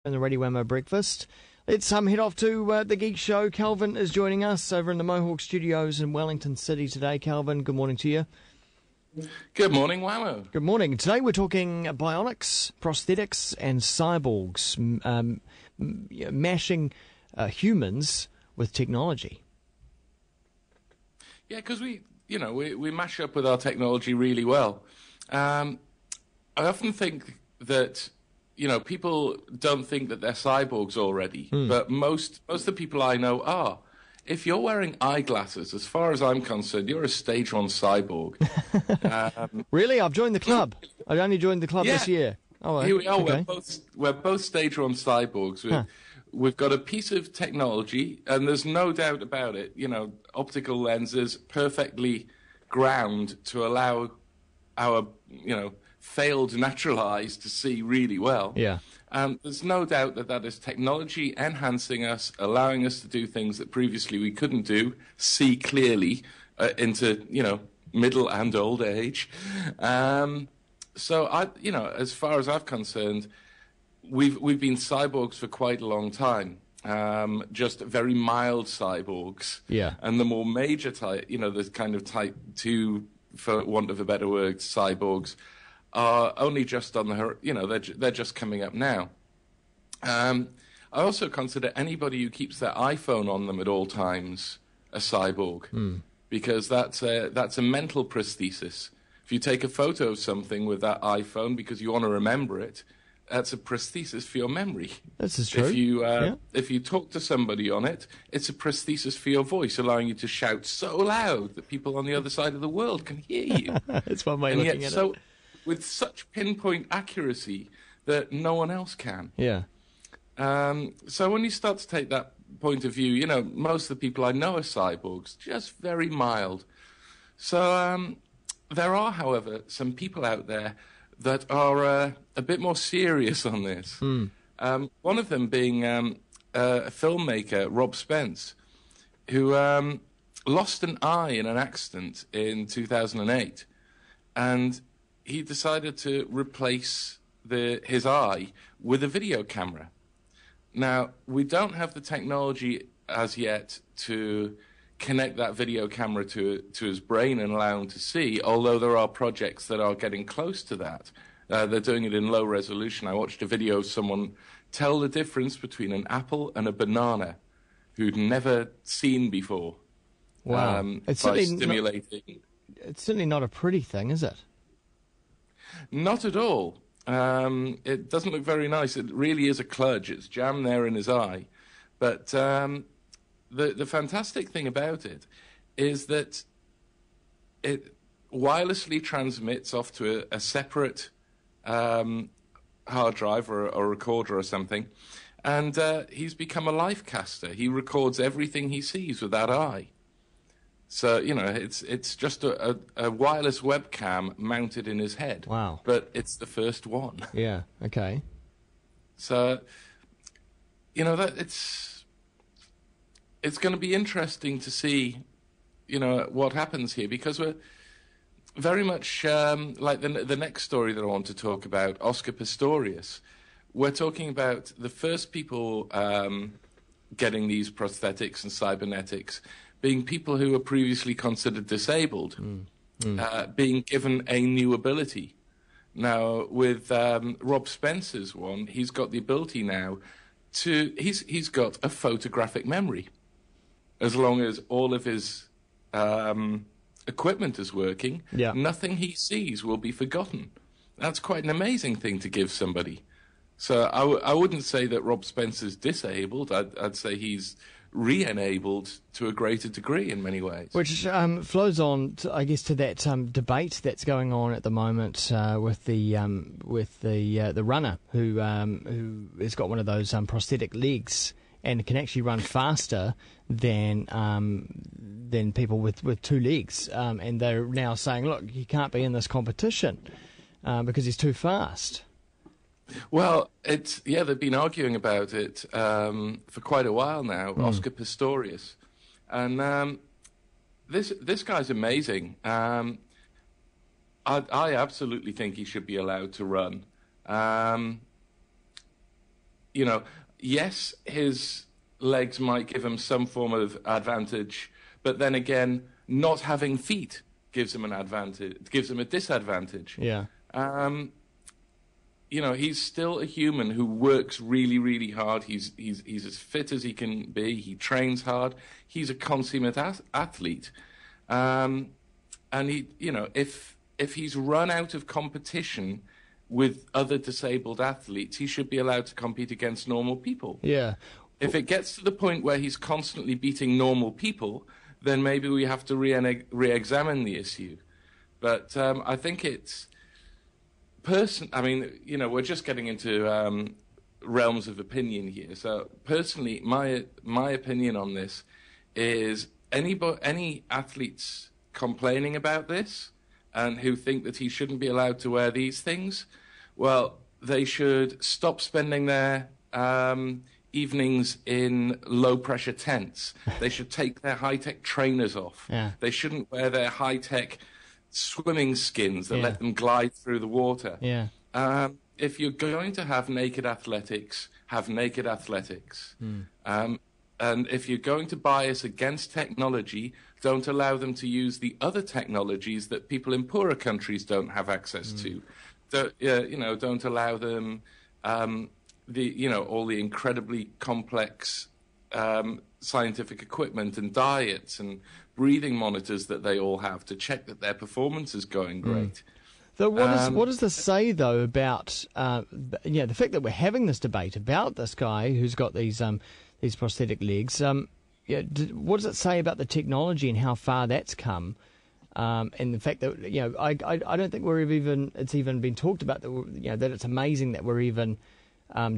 in the Ready Wammo breakfast. Let's head off to the Geek Show. Calvin is joining us over in the Mohawk Studios in Wellington City today. Calvin, good morning to you. Good morning, Wammo. Good morning. Today we're talking bionics, prosthetics, and cyborgs, mashing humans with technology. Yeah, because we mash up with our technology really well. I often think that people don't think that they're cyborgs already, but most of the people I know are. If you're wearing eyeglasses, as far as I'm concerned, you're a stage 1 cyborg. Really? I've joined the club. I only joined the club this year. Oh, here we are. Okay. We're both stage 1 cyborgs. We've got a piece of technology, and there's no doubt about it. Optical lenses perfectly ground to allow our, failed natural eyes to see really well. Yeah. There's no doubt that is technology enhancing us, allowing us to do things that previously we couldn't do, see clearly into, middle and old age. So as far as I'm concerned, we've been cyborgs for quite a long time. Just very mild cyborgs. Yeah. And the more major type, the kind of type 2, for want of a better word, cyborgs, are only just on the, they're just coming up now. I also consider anybody who keeps their iPhone on them at all times a cyborg, because that's a mental prosthesis. If you take a photo of something with that iPhone because you want to remember it, that's a prosthesis for your memory. This is true. If you talk to somebody on it, it's a prosthesis for your voice, allowing you to shout so loud that people on the other side of the world can hear you. That's one way of looking at it. With such pinpoint accuracy that no one else can. Yeah. So when you start to take that point of view, most of the people I know are cyborgs, just very mild. So there are, however, some people out there that are a bit more serious on this. One of them being a filmmaker, Rob Spence, who lost an eye in an accident in 2008. And he decided to replace his eye with a video camera. Now, we don't have the technology as yet to connect that video camera to his brain and allow him to see, although there are projects that are getting close to that. They're doing it in low resolution. I watched a video of someone tell the difference between an apple and a banana who'd never seen before. Wow. By stimulating. It's certainly not a pretty thing, is it? Not at all. It doesn't look very nice. It really is a kludge. It's jammed there in his eye. But the fantastic thing about it is that it wirelessly transmits off to a separate hard drive or a recorder or something. And he's become a life caster. He records everything he sees with that eye. So, it's just a wireless webcam mounted in his head. Wow. But it's the first one. Yeah, okay. So, that it's going to be interesting to see, what happens here, because we're very much like the next story that I want to talk about, Oscar Pistorius. We're talking about the first people getting these prosthetics and cybernetics being people who were previously considered disabled, being given a new ability. Now, with Rob Spencer's one, he's got the ability now he's got a photographic memory. As long as all of his equipment is working, nothing he sees will be forgotten. That's quite an amazing thing to give somebody. So I wouldn't say that Rob Spencer's disabled. I'd say he's re-enabled to a greater degree in many ways. Which flows on, to that debate that's going on at the moment with the runner who has got one of those prosthetic legs and can actually run faster than people with two legs. And they're now saying, look, he can't be in this competition because he's too fast. Well, they've been arguing about it for quite a while now, Oscar Pistorius. And this guy's amazing. I absolutely think he should be allowed to run. yes, his legs might give him some form of advantage, but then again, not having feet gives him an advantage, gives him a disadvantage. Yeah. He's still a human who works really, really hard. He's as fit as he can be. He trains hard. He's a consummate athlete. And he, if he's run out of competition with other disabled athletes, he should be allowed to compete against normal people. Yeah. If it gets to the point where he's constantly beating normal people, then maybe we have to re-examine the issue. But I think it's we're just getting into realms of opinion here. So personally, my opinion on this is any athletes complaining about this and who think that he shouldn't be allowed to wear these things, well, they should stop spending their evenings in low-pressure tents. They should take their high-tech trainers off. Yeah. They shouldn't wear their high-tech swimming skins that let them glide through the water. Yeah. If you're going to have naked athletics, have naked athletics. And if you're going to bias against technology, don't allow them to use the other technologies that people in poorer countries don't have access to. Don't allow them all the incredibly complex scientific equipment and diets and breathing monitors that they all have to check that their performance is going great. So what does this say, though, about the fact that we're having this debate about this guy who's got these prosthetic legs? What does it say about the technology and how far that's come? And the fact that I don't think it's even been talked about that it's amazing that we're even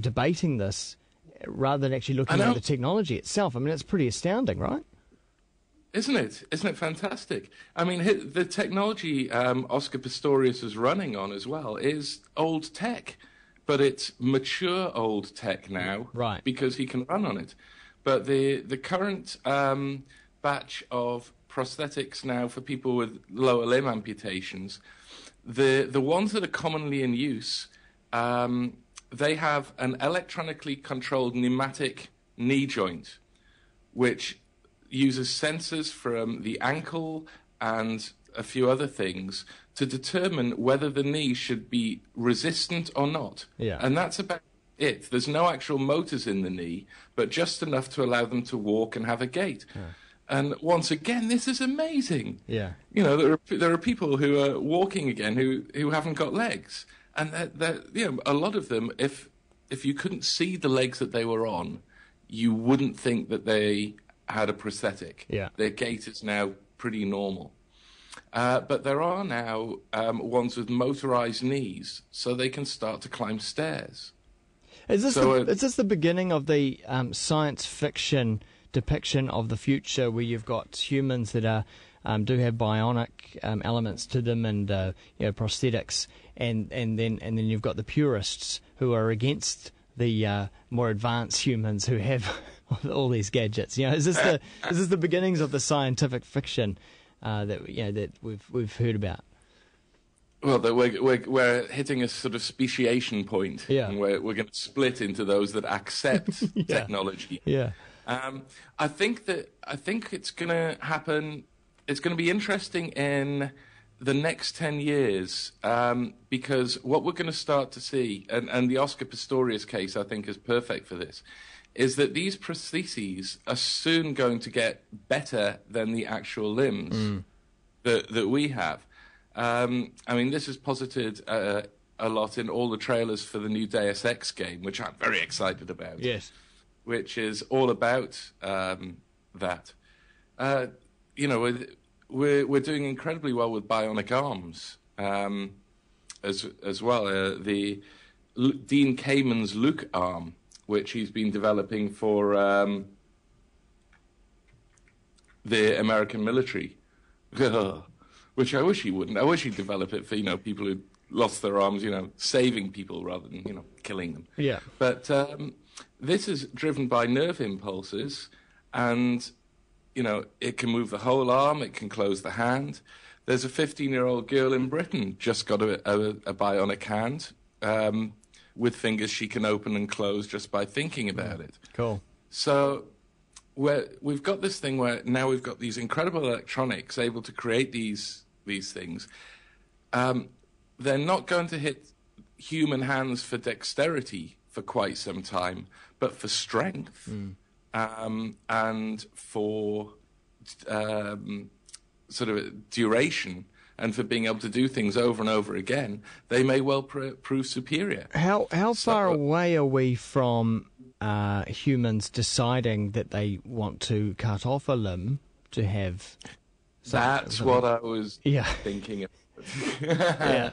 debating this rather than actually looking at the technology itself. I mean, it's pretty astounding, right? Isn't it? Isn't it fantastic? I mean, the technology Oscar Pistorius is running on as well is old tech, but it's mature old tech now, right? Because he can run on it. But the current batch of prosthetics now for people with lower limb amputations, the ones that are commonly in use, they have an electronically controlled pneumatic knee joint, which uses sensors from the ankle and a few other things to determine whether the knee should be resistant or not. Yeah. And that's about it. There's no actual motors in the knee, but just enough to allow them to walk and have a gait. Yeah. And once again, this is amazing. Yeah. There are people who are walking again who haven't got legs. And a lot of them, if you couldn't see the legs that they were on, you wouldn't think that they had a prosthetic. Yeah. Their gait is now pretty normal. But there are now ones with motorized knees, so they can start to climb stairs. Is this the beginning of the science fiction depiction of the future, where you've got humans that do have bionic elements to them and prosthetics, and then you've got the purists who are against the more advanced humans who have all these gadgets? Is this the beginnings of the scientific fiction that we've heard about? Well, we're hitting a sort of speciation point, and we're going to split into those that accept technology. Yeah, I think it's going to happen. It's going to be interesting in the next 10 years because what we're going to start to see, and the Oscar Pistorius case I think is perfect for this, is that these prostheses are soon going to get better than the actual limbs that we have. I mean, this is posited a lot in all the trailers for the new Deus Ex game, which I'm very excited about. Yes. Which is all about that. We're doing incredibly well with bionic arms as well. The Dean Kamen's Luke arm, which he's been developing for the American military. Which I wish he wouldn't. I wish he'd develop it for, people who lost their arms, saving people rather than, killing them. Yeah. But this is driven by nerve impulses, and, it can move the whole arm, it can close the hand. There's a 15-year-old girl in Britain just got a bionic hand, with fingers she can open and close just by thinking about it. Cool. So we've got this thing where now we've got these incredible electronics able to create these things. They're not going to hit human hands for dexterity for quite some time, but for strength and for sort of duration and for being able to do things over and over again, they may well prove superior. How far away are we from humans deciding that they want to cut off a limb to have... That's what I was thinking of. Yeah.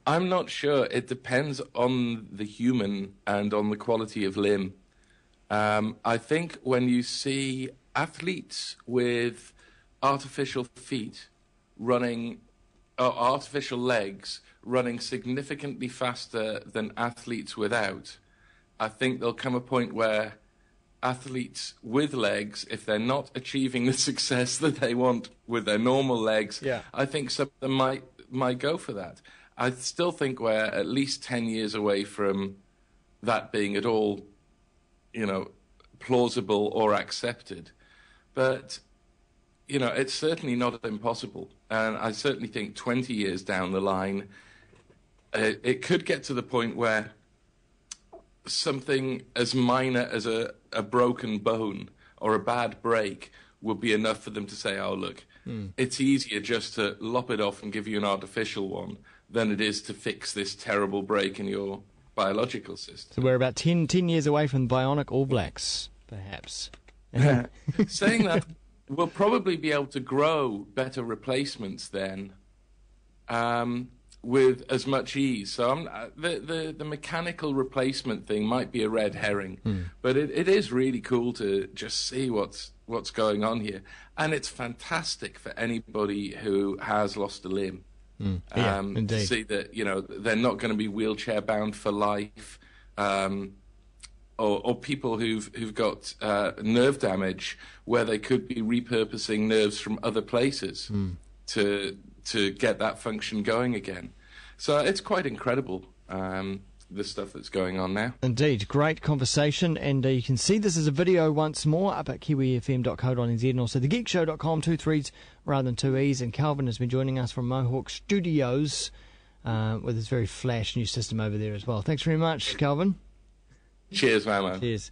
I'm not sure. It depends on the human and on the quality of limb. I think when you see athletes with artificial feet running, or artificial legs running significantly faster than athletes without, I think there'll come a point where athletes with legs, if they're not achieving the success that they want with their normal legs, I think some of them might go for that. I still think we're at least 10 years away from that being at all, plausible or accepted. But, it's certainly not impossible. And I certainly think 20 years down the line, it could get to the point where something as minor as a broken bone or a bad break would be enough for them to say, oh, look, it's easier just to lop it off and give you an artificial one than it is to fix this terrible break in your biological system. So we're about 10 years away from Bionic All Blacks, perhaps. Saying that, we'll probably be able to grow better replacements then with as much ease. So the mechanical replacement thing might be a red herring, but it is really cool to just see what's going on here. And it's fantastic for anybody who has lost a limb. To see that, they're not going to be wheelchair bound for life, or people who've got nerve damage where they could be repurposing nerves from other places to get that function going again. So it's quite incredible, the stuff that's going on now. Indeed, great conversation, and you can see this as a video once more up at kiwifm.co.nz and also thegeekshow.com, 2 3s rather than 2 E's. And Calvin has been joining us from Mohawk Studios with his very flash new system over there as well. Thanks very much, Calvin. Cheers, Wammo. Cheers.